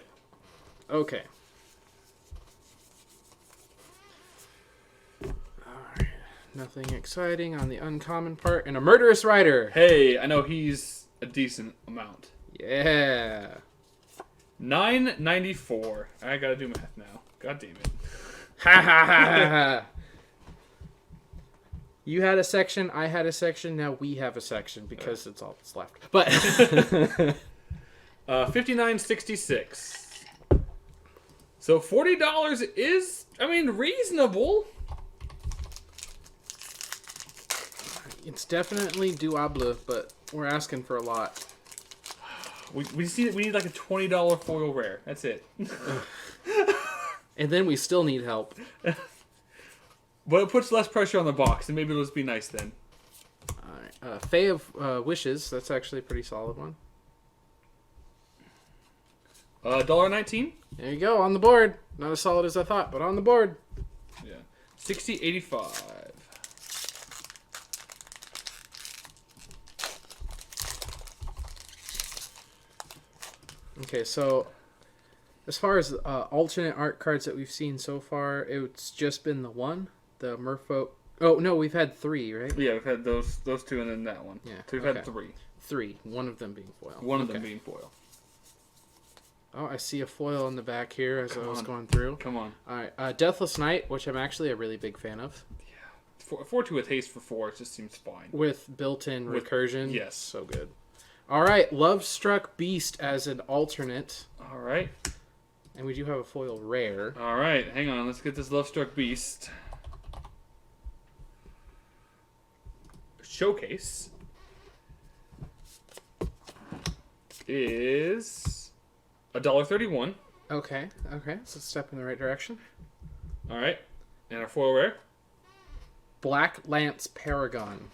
Okay. Alright. Nothing exciting on the uncommon part. And a Murderous Rider. Hey, I know he's a decent amount. Yeah. $9.94. I gotta do math now. God damn it. Ha ha ha ha. You had a section, I had a section, now we have a section because it's all that's left. But $59.66. So $40 is, reasonable. it's definitely doable, but we're asking for a lot. We need like a $20 foil rare. That's it. And then we still need help. But it puts less pressure on the box, and maybe it'll just be nice then. Alright, Fae of Wishes. That's actually a pretty solid one. $1.19. There you go, on the board. Not as solid as I thought, but on the board. Yeah. $60.85. Okay, so as far as alternate art cards that we've seen so far, it's just been the one, the Merfolk. Oh no, we've had three, right? Yeah, we've had those two and then that one. Yeah. So we've had three. Three. One of them being foil. One of them being foil. Oh, I see a foil in the back here as I was going through. Come on. All right, Deathless Knight, which I'm actually a really big fan of. Yeah. 4/2 with haste for 4 just seems fine. With built-in recursion. Yes. So good. All right, Love Struck Beast as an alternate. All right. And we do have a foil rare. All right. Hang on. Let's get this Love Struck Beast. Showcase is $1.31. Okay, so step in the right direction. All right. And our foil rare. Black Lance Paragon.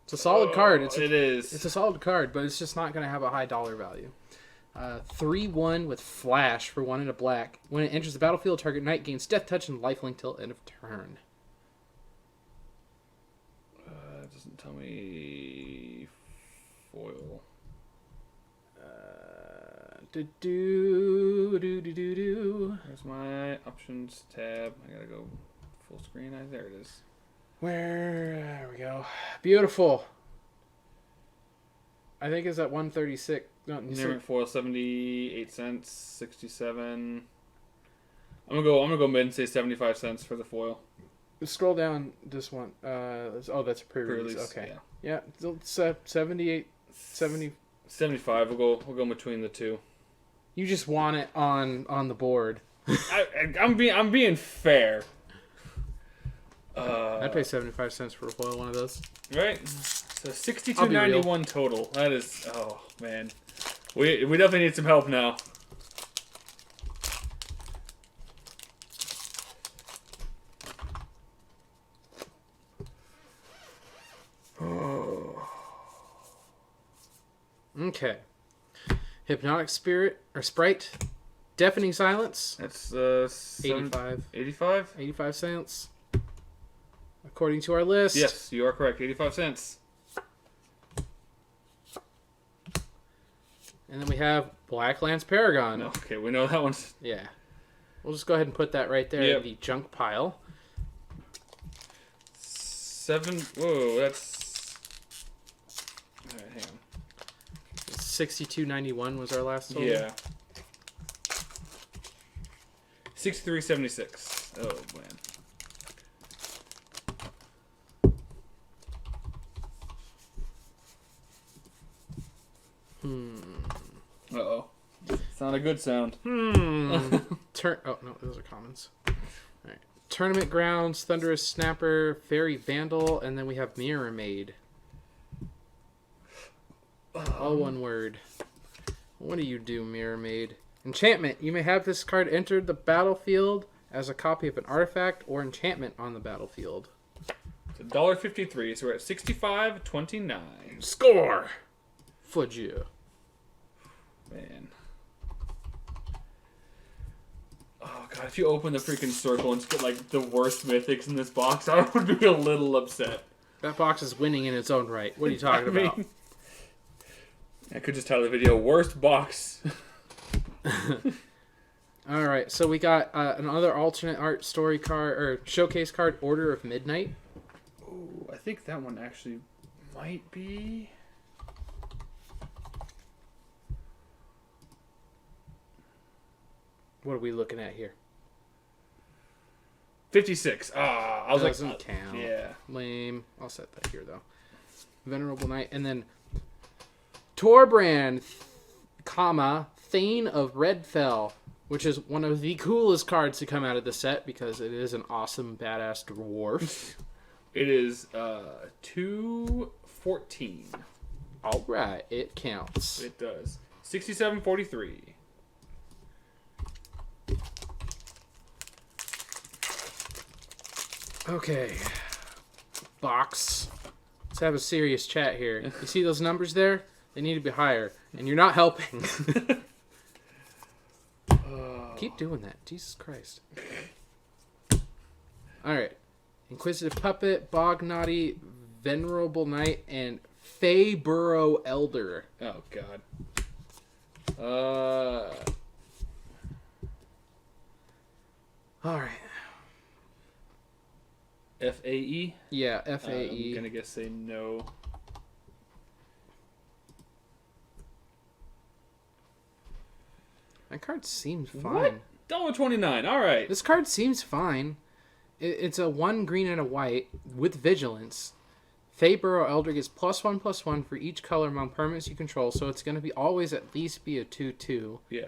It's a solid card. It is. It's a solid card, but it's just not going to have a high dollar value. 3/1 with Flash for 1 and a black. When it enters the battlefield, target knight gains Death Touch and Lifelink till end of turn. It doesn't tell me foil. Where's my options tab? I gotta go full screen. There it is. There we go. Beautiful. I think it's at 136. No, Near foil 78 cents, 67. I'm gonna go mid and say 75 cents for the foil. Scroll down this one. That's a pre-release. Okay. Yeah. It's 78, 70. 75. We'll go between the two. You just want it on the board. I'm being fair. I'd pay 75 cents for a foil one of those. Right? So $62.91 total. That is, oh man, we definitely need some help now. Okay. Hypnotic Spirit or Sprite. Deafening Silence. That's 85. 85? 85 cents. According to our list. Yes, you are correct. 85 cents. And then we have Black Lance Paragon. Okay, we know that one's... Yeah. We'll just go ahead and put that right there in the junk pile. Whoa, that's... Alright, hang on. $62.91 was our last total. Yeah. $63.76. Oh, man. Uh-oh. It's not a good sound. Oh, no, those are commons. All right. Tournament Grounds, Thunderous Snapper, Fairy Vandal, and then we have Mirror Maid. All one word. What do you do, Mirror Maid? Enchantment. You may have this card enter the battlefield as a copy of an artifact or enchantment on the battlefield. It's $1.53, so we're at $65.29. Score! Fudge you. Man. Oh, God, if you open the freaking circle and just get, like, the worst mythics in this box, I would be a little upset. That box is winning in its own right. What are you talking about? I could just title the video, Worst Box. Alright, so we got another alternate art story card, or showcase card, Order of Midnight. Ooh, I think that one actually might be. What are we looking at here? 56. I was Doesn't count. Yeah. Lame. I'll set that here, though. Venerable Knight. And then Torbrand, Thane of Redfell, which is one of the coolest cards to come out of the set because it is an awesome, badass dwarf. It is 214. All right. It counts. It does. 67.43. Okay. Box. Let's have a serious chat here. You see those numbers there? They need to be higher. And you're not helping. Keep doing that. Jesus Christ. Alright. Inquisitive Puppet, Bog Naughty, Venerable Knight, and Fey Burrow Elder. Oh, God. Alright. FAE? Yeah, FAE. I'm going to guess say no. That card seems fine. What? $1.29. All right. This card seems fine. It's a 1 green and a white with vigilance. Fey Burrow Elder gets +1/+1 for each color among permanents you control, so it's going to be always at least be a 2/2. Yeah.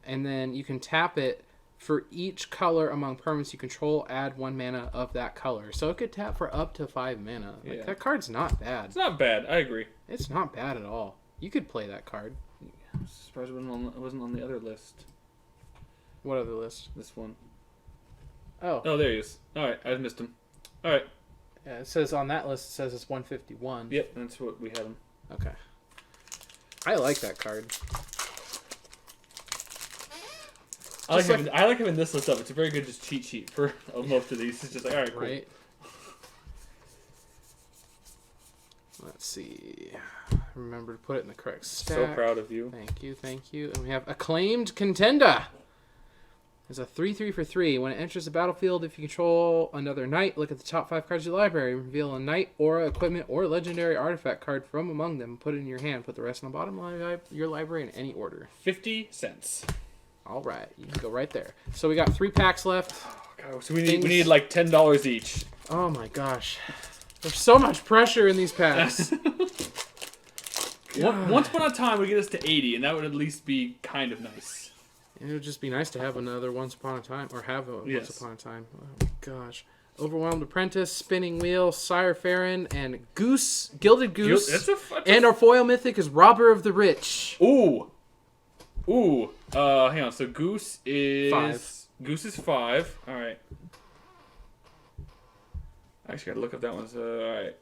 And then you can tap it for each color among permanents you control, add 1 mana of that color. So it could tap for up to 5 mana. Like, Yeah. that card's not bad. It's not bad. I agree. It's not bad at all. You could play that card. I'm surprised it wasn't on the other list. What other list? This one. Oh. Oh, there he is. All right. I missed him. All right. Yeah, it says on that list, it says it's 151. Yep. That's what we had him. Okay. I like that card. I like having this list up. It's a very good just cheat sheet for most of these. It's just like, all right, cool. Right. Let's see. Remember to put it in the correct stack. So proud of you. Thank you, thank you. And we have Acclaimed Contender. It's a 3/3 for 3. When it enters the battlefield, if you control another knight, look at the top 5 cards of your library. Reveal a knight, aura, equipment, or legendary artifact card from among them. Put it in your hand. Put the rest on the bottom of your library in any order. 50 cents. All right. You can go right there. So we got 3 packs left. Oh, God. So we need like $10 each. Oh, my gosh. There's so much pressure in these packs. Once upon a time, we get us to 80, and that would at least be kind of nice. It would just be nice to have another Once Upon a Time, or have a Yes. Once Upon a Time. Oh my gosh. Overwhelmed Apprentice, Spinning Wheel, Sire Farron, and Goose, Gilded Goose. And our foil mythic is Robber of the Rich. Ooh. Hang on. So Goose is 5. Goose is 5. All right. I actually gotta look up that one. So, all right.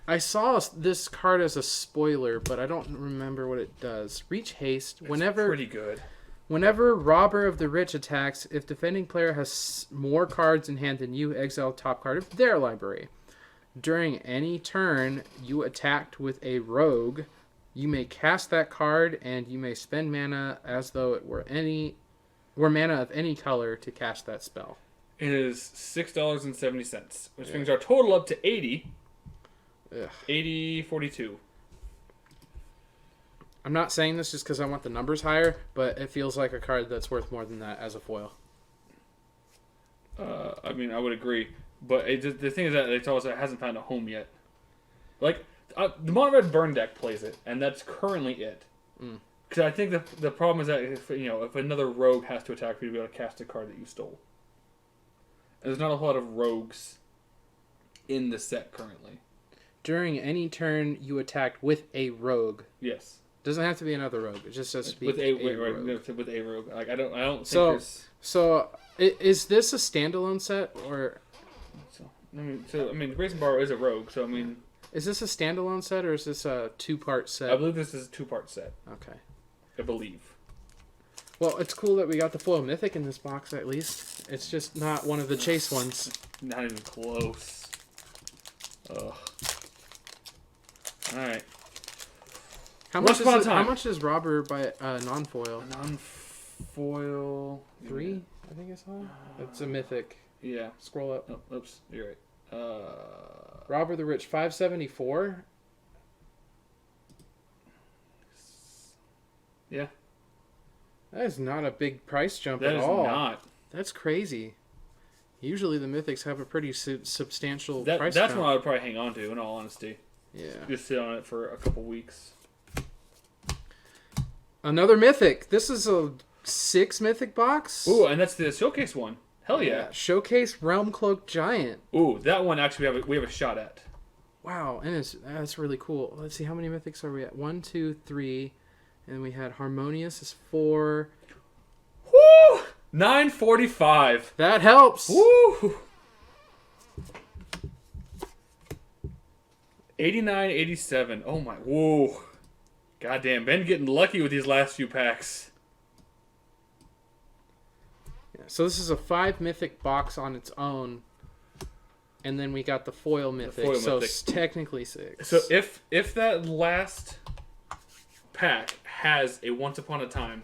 I saw this card as a spoiler, but I don't remember what it does. Reach Haste. It's pretty good. Whenever Robber of the Rich attacks, if defending player has more cards in hand than you, exile top card of their library. During any turn you attacked with a rogue, you may cast that card, and you may spend mana as though it were mana of any color to cast that spell. It is $6.70, which brings our total up to 80. Ugh. 80.42. I'm not saying this just because I want the numbers higher, but it feels like a card that's worth more than that as a foil. I mean, I would agree, but the thing is that they told us it hasn't found a home yet. Like the mono red burn deck plays it, and that's currently it. Because I think the problem is that if another rogue has to attack for you to be able to cast a card that you stole, and there's not a whole lot of rogues in the set currently. During any turn you attacked with a rogue. Yes. Doesn't have to be another rogue. It just says to be with a rogue. rogue. With a rogue. Like I don't think So, there's. So is this a standalone set or? I mean, Grace and Borrow is a rogue, so I mean. Is this a standalone set or is this a 2-part set? I believe this is a 2-part set. Okay. I believe. Well, it's cool that we got the foil mythic in this box at least. It's just not one of the chase ones. Not even close. Ugh. All right. How much is Robber by non-foil? Non-foil 3, I think I saw. It's a mythic. Yeah. Scroll up. Oh, oops. You're right. Robert the Rich, 574. Yeah. That is not a big price jump That at is all. not. That's crazy. Usually the Mythics have a pretty substantial price That's jump. one I would probably hang on to, in all honesty. Yeah. Just sit on it for a couple weeks. Another Mythic. This is a 6 Mythic box. Ooh, and that's the showcase one. Hell yeah. Showcase Realm Cloak Giant. Ooh, that one actually we have a shot at. Wow, and that's really cool. Let's see, how many Mythics are we at? 1, 2, 3, and we had Harmonious is 4. Woo! 945. That helps. Woo! 89.87. Oh my. Whoa. Goddamn, Ben getting lucky with these last few packs. Yeah, so this is a 5 Mythic box on its own. And then we got the foil Mythic, so Mythic. it's technically 6. So if that last pack has a Once Upon a Time,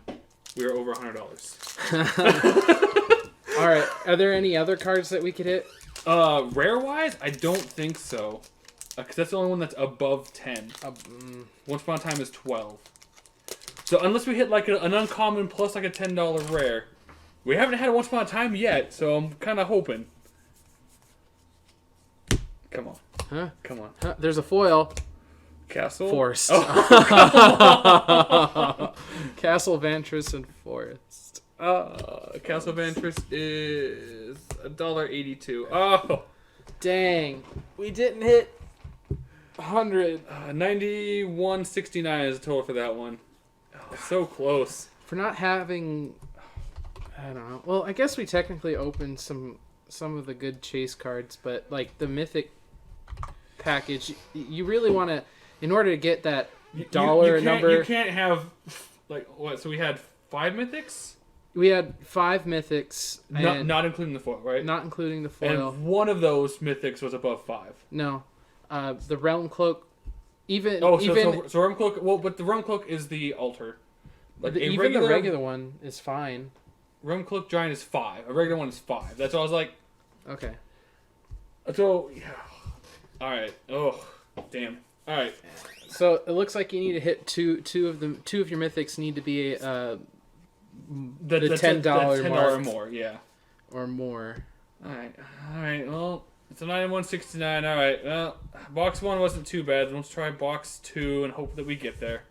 we are over $100. All right, are there any other cards that we could hit? Rare-wise, I don't think so. Because that's the only one that's above 10. Once Upon a Time is 12. So unless we hit like an uncommon plus like a $10 rare, we haven't had a Once Upon a Time yet, so I'm kind of hoping. Come on. Huh? Come on. Huh, there's a foil. Castle? Forest. Oh. Castle Vantress and Forest. Castle Vantress is $1.82. Oh. Dang. We didn't hit 100. 91.69 is the total for that one. Oh, so close. For not having... I don't know. Well, I guess we technically opened some of the good chase cards, but like the Mythic package, you really want to, in order to get that dollar number. You can't have, like, what? So we had 5 mythics? We had 5 mythics. And Not including the foil, right? Not including the foil. And one of those mythics was above 5. No. The Realm Cloak, even. Oh, so Realm Cloak, well, but the Realm Cloak is the altar. Like even the regular one is fine. Realm Cloak Giant is 5. A regular one is 5. That's why I was like. Okay. So, yeah. Alright. Oh, damn. Alright. So it looks like you need to hit two of your mythics need to be the $10 $10 mark or more, yeah. or more. Alright, well, it's a 91.69. Alright, well, box 1 wasn't too bad. Let's try box 2 and hope that we get there.